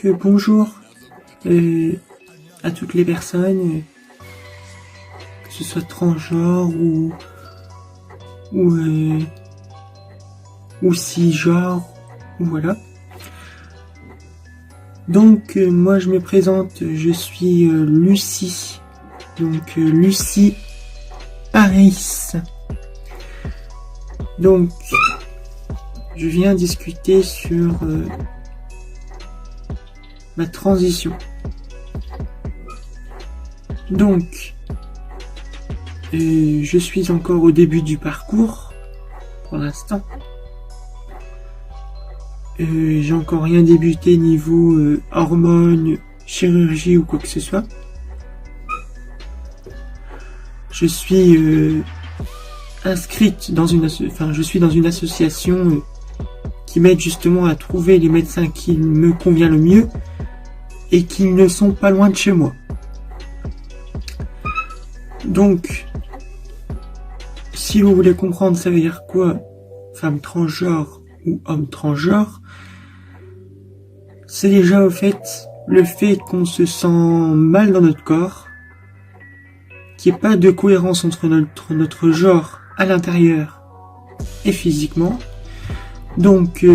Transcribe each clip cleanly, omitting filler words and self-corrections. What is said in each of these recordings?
Donc bonjour à toutes les personnes, que ce soit transgenre ou cisgenre, ou voilà. Donc moi je me présente, je suis Lucie, donc Lucie Harris. Donc je viens discuter sur ma transition. Donc je suis encore au début du parcours pour l'instant. J'ai encore rien débuté niveau hormones, chirurgie ou quoi que ce soit. Je suis inscrite dans je suis dans une association qui m'aide justement à trouver les médecins qui me conviennent le mieux et qui ne sont pas loin de chez moi. Donc, si vous voulez comprendre ça veut dire quoi, femme transgenre ou homme transgenre, c'est déjà au fait le fait qu'on se sent mal dans notre corps, qu'il n'y ait pas de cohérence entre notre genre à l'intérieur et physiquement. Donc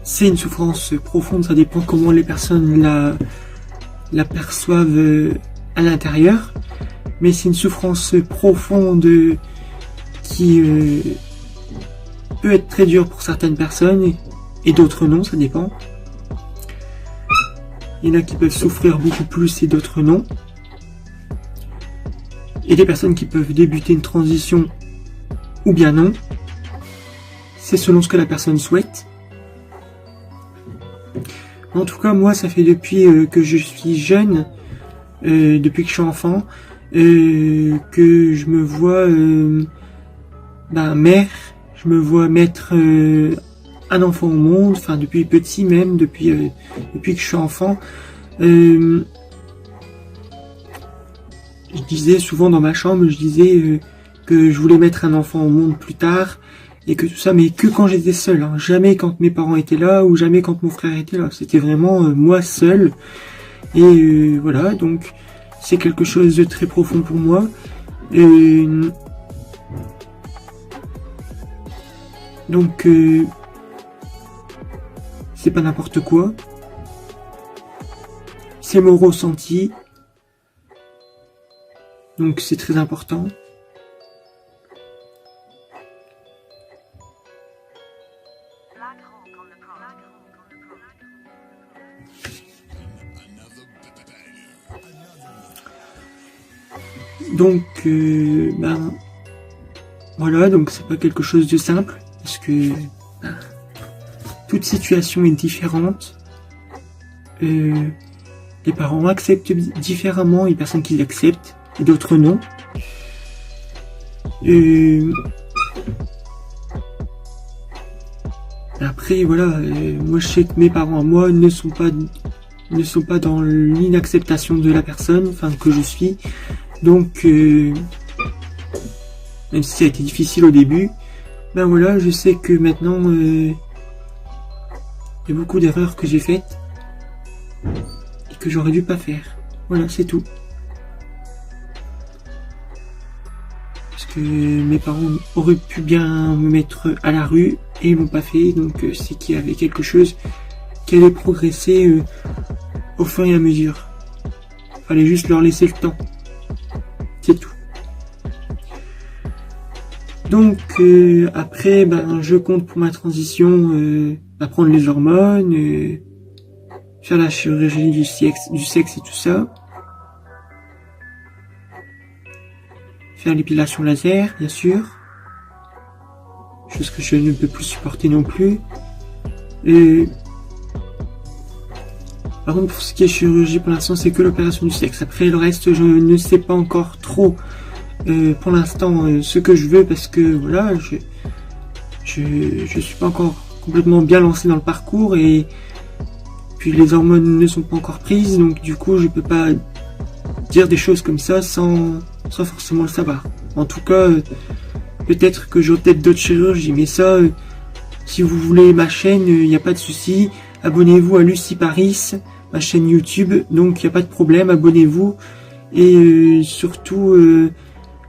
c'est une souffrance profonde, ça dépend comment les personnes la perçoivent à l'intérieur, mais c'est une souffrance profonde qui peut être très dure pour certaines personnes et d'autres non, ça dépend. Il y en a qui peuvent souffrir beaucoup plus et d'autres non. Il y a des personnes qui peuvent débuter une transition ou bien non. C'est selon ce que la personne souhaite. En tout cas, moi, ça fait depuis que je suis jeune, depuis que je suis enfant, que je me vois mère, je me vois mettre un enfant au monde, enfin depuis petit même, depuis que je suis enfant. Je disais souvent dans ma chambre, que je voulais mettre un enfant au monde plus tard, et que tout ça, mais que quand j'étais seul, hein. Jamais quand mes parents étaient là, ou jamais quand mon frère était là. C'était vraiment moi seul. Et voilà, donc c'est quelque chose de très profond pour moi. Donc c'est pas n'importe quoi. C'est mon ressenti. Donc c'est très important. Donc voilà, donc c'est pas quelque chose de simple, parce que toute situation est différente. Les parents acceptent différemment, il y a des personnes qui l'acceptent et d'autres non. Après voilà, moi je sais que mes parents à moi ne sont pas dans l'inacceptation de la personne, enfin que je suis. Donc même si ça a été difficile au début, ben voilà, je sais que maintenant il y a beaucoup d'erreurs que j'ai faites et que j'aurais dû pas faire. Voilà, c'est tout. Parce que mes parents auraient pu bien me mettre à la rue et ils l'ont pas fait, donc c'est qu'il y avait quelque chose qui allait progresser au fur et à mesure. Fallait juste leur laisser le temps. C'est tout. Donc après, je compte pour ma transition prendre les hormones, faire la chirurgie du sexe et tout ça. Faire l'épilation laser, bien sûr. Chose que je ne peux plus supporter non plus. Par contre, pour ce qui est chirurgie, pour l'instant, c'est que l'opération du sexe. Après, le reste, je ne sais pas encore trop, pour l'instant, ce que je veux, parce que, voilà, je suis pas encore complètement bien lancé dans le parcours, et puis les hormones ne sont pas encore prises, donc du coup, je peux pas dire des choses comme ça sans forcément le savoir. En tout cas, peut-être que j'aurai peut-être d'autres chirurgies, mais ça, si vous voulez ma chaîne, il n'y a pas de souci. abonnez-vous à Lucie Paris, ma chaîne YouTube, donc il n'y a pas de problème, abonnez-vous, et surtout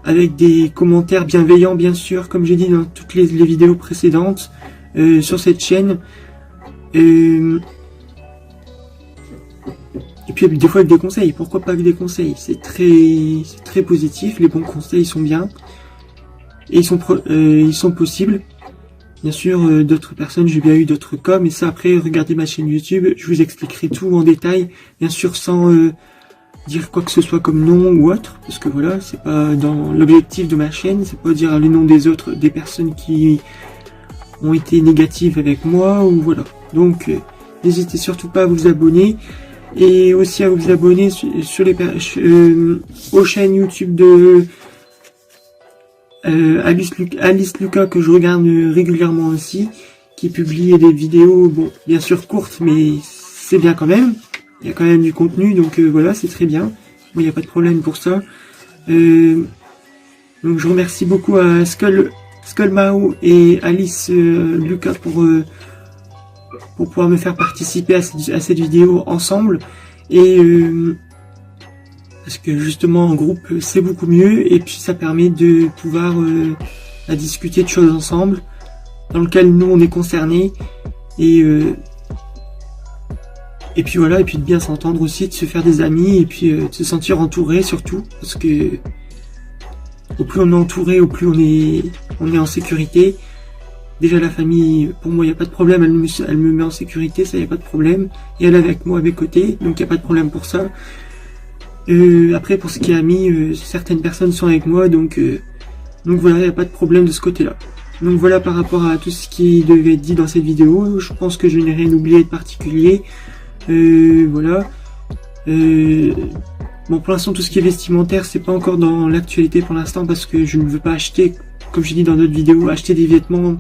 avec des commentaires bienveillants bien sûr, comme j'ai dit dans toutes les vidéos précédentes sur cette chaîne. Et puis des fois avec des conseils, pourquoi pas avec des conseils, c'est très positif, les bons conseils sont bien, et ils sont possibles. Bien sûr, d'autres personnes, j'ai bien eu d'autres cas, mais ça après, regardez ma chaîne YouTube, je vous expliquerai tout en détail, bien sûr sans dire quoi que ce soit comme nom ou autre, parce que voilà, c'est pas dans l'objectif de ma chaîne, c'est pas dire le nom des autres, des personnes qui ont été négatives avec moi, ou voilà. Donc, n'hésitez surtout pas à vous abonner, et aussi à vous abonner sur les aux chaînes YouTube de Alice Lucas, que je regarde régulièrement aussi, qui publie des vidéos, bon, bien sûr courtes, mais c'est bien quand même. Il y a quand même du contenu, donc voilà, c'est très bien. Bon, il n'y a pas de problème pour ça. Donc je remercie beaucoup à Skullmao et Alice Lucas pour pouvoir me faire participer à cette vidéo ensemble. Et parce que justement en groupe c'est beaucoup mieux, et puis ça permet de pouvoir discuter de choses ensemble dans lequel nous on est concernés, et puis voilà, et puis de bien s'entendre aussi, de se faire des amis, et puis de se sentir entouré surtout, parce que au plus on est entouré, au plus on est en sécurité. Déjà la famille, pour moi il n'y a pas de problème, elle me met en sécurité, ça il n'y a pas de problème, et elle est avec moi à mes côtés, donc il n'y a pas de problème pour ça. Après pour ce qui est amis, certaines personnes sont avec moi, donc voilà, il n'y a pas de problème de ce côté-là. Donc voilà par rapport à tout ce qui devait être dit dans cette vidéo, je pense que je n'ai rien oublié de particulier. Voilà. Bon, pour l'instant tout ce qui est vestimentaire c'est pas encore dans l'actualité pour l'instant, parce que je ne veux pas acheter, comme j'ai dit dans d'autres vidéos, acheter des vêtements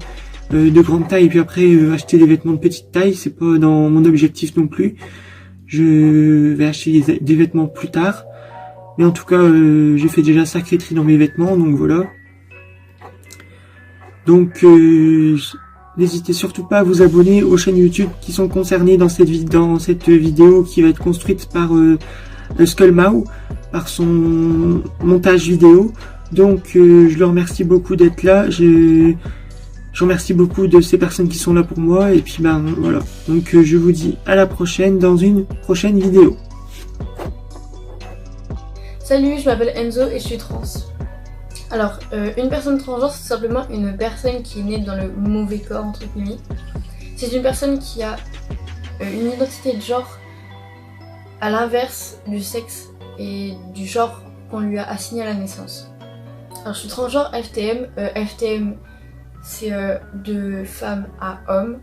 de grande taille et puis après acheter des vêtements de petite taille, c'est pas dans mon objectif non plus. Je vais acheter des vêtements plus tard, mais en tout cas j'ai fait déjà sacré tri dans mes vêtements, donc voilà. Donc n'hésitez surtout pas à vous abonner aux chaînes YouTube qui sont concernées dans cette vidéo qui va être construite par Skullmao, par son montage vidéo. Donc je le remercie beaucoup d'être là, je remercie beaucoup de ces personnes qui sont là pour moi, et puis ben voilà. Donc je vous dis à la prochaine dans une prochaine vidéo. Salut, je m'appelle Enzo et je suis trans. Alors, une personne transgenre, c'est simplement une personne qui est née dans le mauvais corps, entre guillemets. C'est une personne qui a une identité de genre à l'inverse du sexe et du genre qu'on lui a assigné à la naissance. Alors, je suis transgenre FTM. FTM, c'est de femme à homme.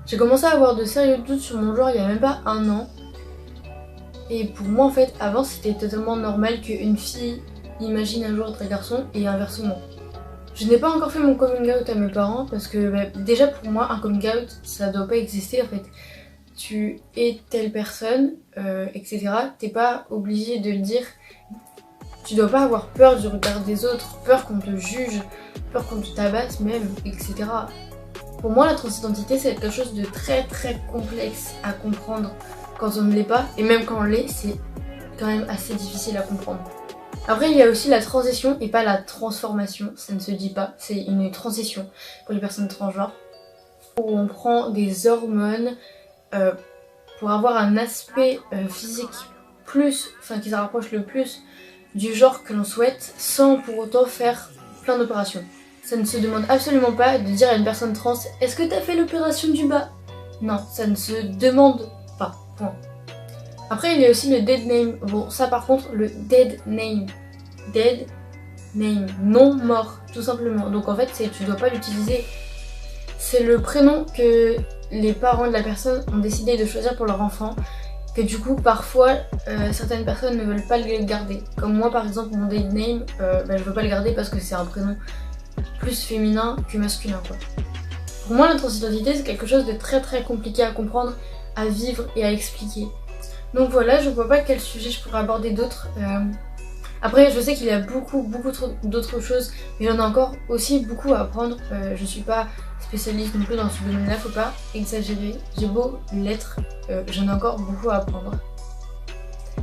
J'ai commencé à avoir de sérieux doutes sur mon genre il y a même pas un an. Et pour moi, en fait, avant, c'était totalement normal qu'une fille imagine un jour être un garçon et inversement. Je n'ai pas encore fait mon coming out à mes parents parce que déjà pour moi un coming out ça doit pas exister en fait. Tu es telle personne, etc. T'es pas obligé de le dire. Tu dois pas avoir peur du regard des autres, peur qu'on te juge, peur qu'on te tabasse même, etc. Pour moi la transidentité c'est quelque chose de très très complexe à comprendre quand on ne l'est pas, et même quand on l'est c'est quand même assez difficile à comprendre. Après il y a aussi la transition et pas la transformation, ça ne se dit pas, c'est une transition pour les personnes transgenres où on prend des hormones pour avoir un aspect physique qui se rapproche le plus du genre que l'on souhaite sans pour autant faire plein d'opérations. Ça ne se demande absolument pas de dire à une personne trans « Est-ce que t'as fait l'opération du bas ?» Non, ça ne se demande pas, point. Après il y a aussi le dead name. Bon ça par contre le dead name, non mort tout simplement. Donc en fait tu dois pas l'utiliser. C'est le prénom que les parents de la personne ont décidé de choisir pour leur enfant, que du coup parfois certaines personnes ne veulent pas le garder. Comme moi par exemple mon dead name, je veux pas le garder parce que c'est un prénom plus féminin que masculin quoi. Pour moi la transidentité c'est quelque chose de très très compliqué à comprendre, à vivre et à expliquer. Donc voilà, je vois pas quel sujet je pourrais aborder d'autre. Après, je sais qu'il y a beaucoup d'autres choses, mais j'en ai encore aussi beaucoup à apprendre. Je suis pas spécialiste non plus dans ce domaine-là, faut pas exagérer. J'ai beau l'être, j'en ai encore beaucoup à apprendre.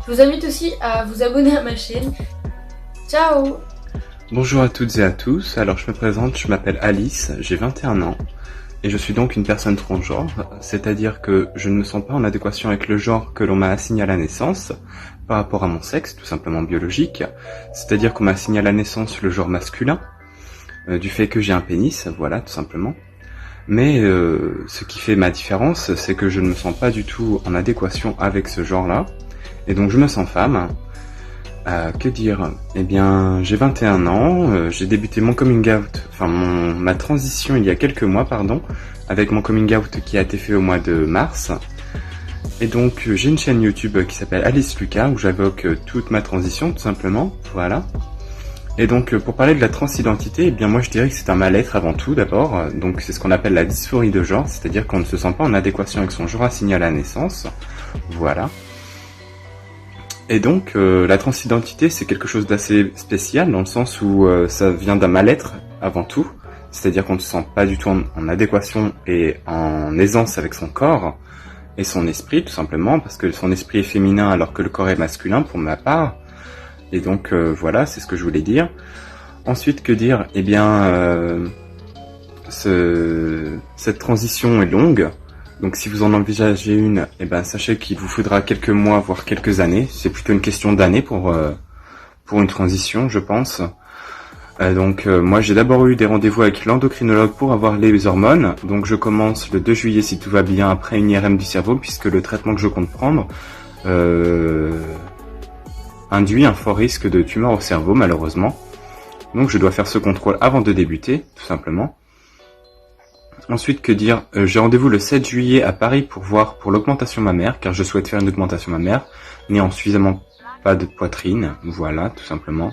Je vous invite aussi à vous abonner à ma chaîne. Ciao! Bonjour à toutes et à tous, alors je me présente, je m'appelle Alice, j'ai 21 ans et je suis donc une personne transgenre, c'est-à-dire que je ne me sens pas en adéquation avec le genre que l'on m'a assigné à la naissance par rapport à mon sexe, tout simplement biologique, c'est-à-dire qu'on m'a assigné à la naissance le genre masculin, du fait que j'ai un pénis, voilà, tout simplement. Mais ce qui fait ma différence, c'est que je ne me sens pas du tout en adéquation avec ce genre-là, et donc je me sens femme. Que dire? Eh bien, j'ai 21 ans, j'ai débuté mon coming out, ma transition il y a quelques mois, avec mon coming out qui a été fait au mois de mars. Et donc, j'ai une chaîne YouTube qui s'appelle Alice Lucas, où j'évoque toute ma transition, tout simplement, voilà. Et donc, pour parler de la transidentité, eh bien, moi je dirais que c'est un mal-être avant tout, d'abord. Donc, c'est ce qu'on appelle la dysphorie de genre, c'est-à-dire qu'on ne se sent pas en adéquation avec son genre assigné à la naissance, voilà. Et donc, la transidentité, c'est quelque chose d'assez spécial, dans le sens où ça vient d'un mal-être, avant tout. C'est-à-dire qu'on ne se sent pas du tout en adéquation et en aisance avec son corps et son esprit, tout simplement, parce que son esprit est féminin alors que le corps est masculin, pour ma part. Et donc, voilà, c'est ce que je voulais dire. Ensuite, que dire? Eh bien, cette transition est longue. Donc si vous en envisagez une, eh ben sachez qu'il vous faudra quelques mois, voire quelques années. C'est plutôt une question d'années pour une transition, je pense. Moi j'ai d'abord eu des rendez-vous avec l'endocrinologue pour avoir les hormones. Donc je commence le 2 juillet si tout va bien après une IRM du cerveau, puisque le traitement que je compte prendre induit un fort risque de tumeur au cerveau, malheureusement. Donc je dois faire ce contrôle avant de débuter, tout simplement. Ensuite, que dire? J'ai rendez-vous le 7 juillet à Paris pour l'augmentation mammaire, car je souhaite faire une augmentation mammaire, n'ayant suffisamment pas de poitrine, voilà, tout simplement.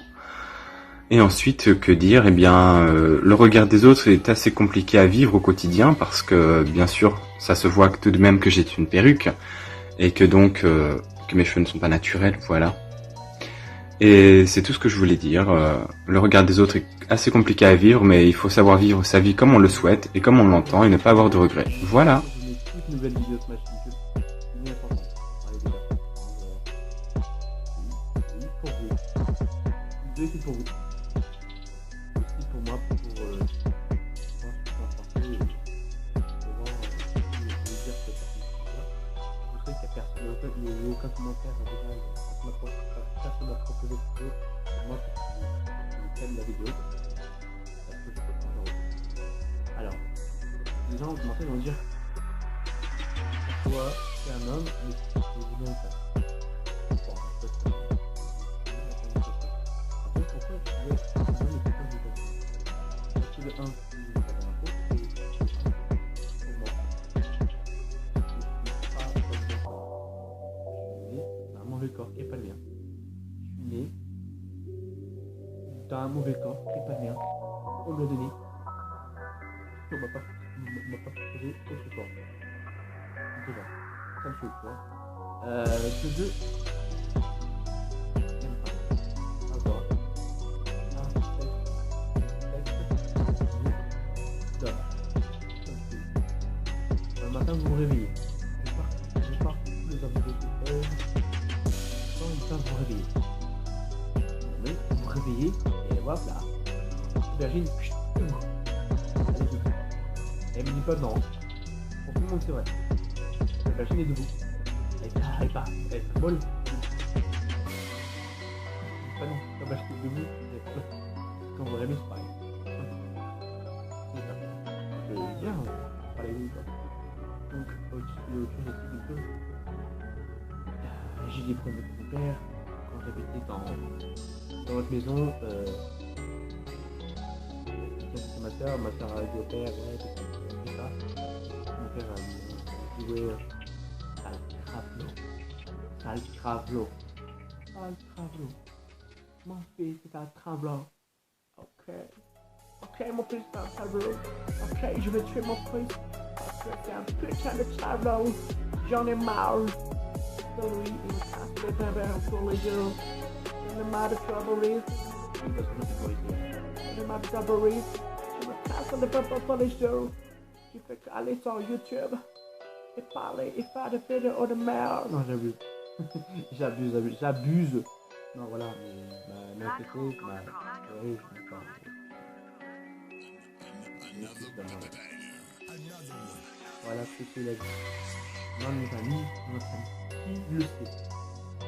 Et ensuite, que dire? Eh bien, le regard des autres est assez compliqué à vivre au quotidien, parce que, bien sûr, ça se voit tout de même que j'ai une perruque, et que donc, que mes cheveux ne sont pas naturels, voilà. Et c'est tout ce que je voulais dire. Le regard des autres est assez compliqué à vivre, mais il faut savoir vivre sa vie comme on le souhaite et comme on l'entend et ne pas avoir de regrets. Voilà. Une nouvelle vidéo de ma chaîne YouTube. C'est important. Pour vous. Deux, c'est pour vous. Aussi pour moi, pour voir ce que je sais qu'il y a personne, il n'y a aucun commentaire déjà. Personne n'a proposé de vidéo pour moi qui aime la vidéo. Parce que je peux pas le. Alors, les gens vont dire pourquoi c'est un homme mais c'est une femme. Bon, en fait, pourquoi je disais un homme et pourquoi je disais parce que le 1 c'est pas dans la peau et pour moi je suis pas dans un mauvais corps qui est pas le mien. Je suis né dans un mauvais corps qui est pas le mien. On me l'a donné. On m'a pas proposé autre corps. Déjà, ça me fait quoi. De deux. J'aime pas. Avoir. Un matin vous vous réveillez. Je pars tous les abonnés de quand vous vous réveillez. Mais vous vous réveillez et voilà. L'aubergine, elle me dit pas non. Pour tout le monde c'est vrai. L'aubergine est debout. Elle est pas molle. Pas non, l'aubergine est debout. Quand vous réveillez c'est pareil. Je vais bien parler de ça. Donc autre chose aussi. J'ai des problèmes avec mon père. Quand j'habitais dans notre maison, c'est ma soeur a dit au père, ouais, c'est ça. Mon père a dit, ouais, sale travelot. Mon fils est un travelot. Ok, mon fils est un travelot. Ok, je vais tuer mon fils parce que c'est un putain de travelot. J'en ai marre. So lui, il me casse les pervers pour les yeux. On est marre de Strawberries. Oui, parce que moi, c'est corrigé. On est marre de Strawberries. Je me casse le papa pour les shows. Je fais caler sur YouTube. Et parler et faire de faire de eau de mer. Non, j'abuse. J'abuse. Non, voilà, mais ma TT, oui, je me parle. Voilà ce que c'est la vie. Dans mes familles, notre famille, qui le sait.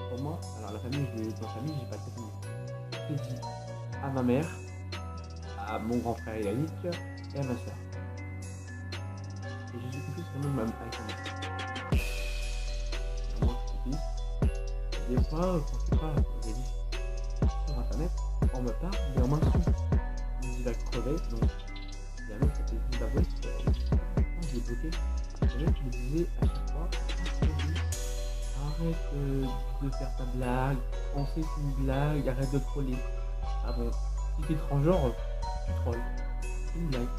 Pour moi, alors la famille, dans la famille, j'ai pas de famille. J'ai dit à ma mère, à mon grand frère Yannick et à ma soeur. Et j'ai compris c'est même avec ma mère. Et moi, je suis des fois, quand je parle, j'ai dit sur internet, on me parle, mais on m'insulte. On me dit va crever, donc il y a un mec qui s'appelle Zimbabwe, je l'ai bloqué. Le mec me disait à chaque fois, arrête de faire ta blague, on sait c'est une blague, arrête de troller. Ah bon, si t'es transgenre, tu trolles. C'est une blague.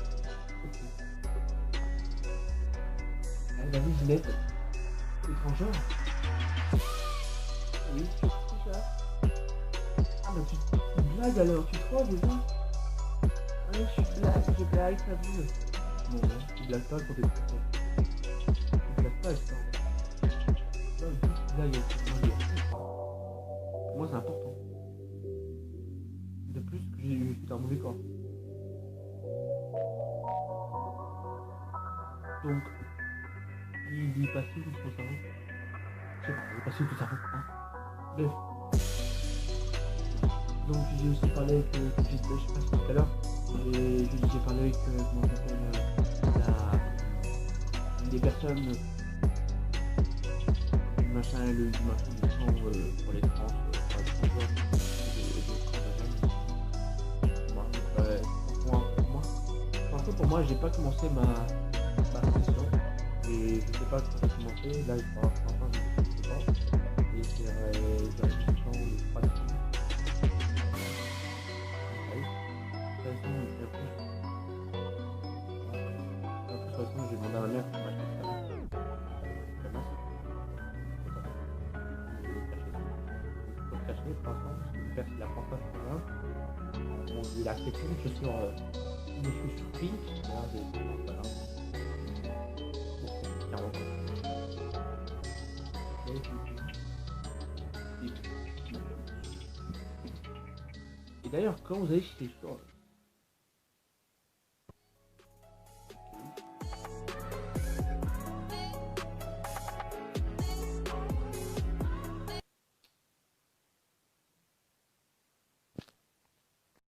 Ok. Allez, vas-y Ginette, t'es transgenre? Oui, je suis transgenre. Ah bah tu blagues alors, tu trolles déjà? Ouais, je blague, t'as vu. Non, tu blagues pas quand t'es transgenre. Tu blagues pas avec ça. Non, juste blague avec ça. Pour moi c'est important. De plus que je suis dans un mauvais corps. Donc, il est passé tout son cerveau. Je sais pas, il est passé tout ça. Hein. Bref. Donc j'ai aussi parlé avec, je sais pas si tout à l'heure, j'ai parlé avec, comment ça s'appelle, des personnes, du machin du sang pour les trans, pour les transgenres, pour moi, j'ai pas commencé ma session et je sais pas quand ça a commencé. Là, je parle je sais pas. Et j'aurais du temps de 3 semaines. De toute façon, j'ai demandé à ma mère pour m'acheter ça. Pour le cacher, pour l'instant, parce que mon père, s'il apprend pas ce là, bon, il a acheté plein de chaussures. Je suis surpris, là j'ai pas là. Et d'ailleurs, quand vous allez chez les stores,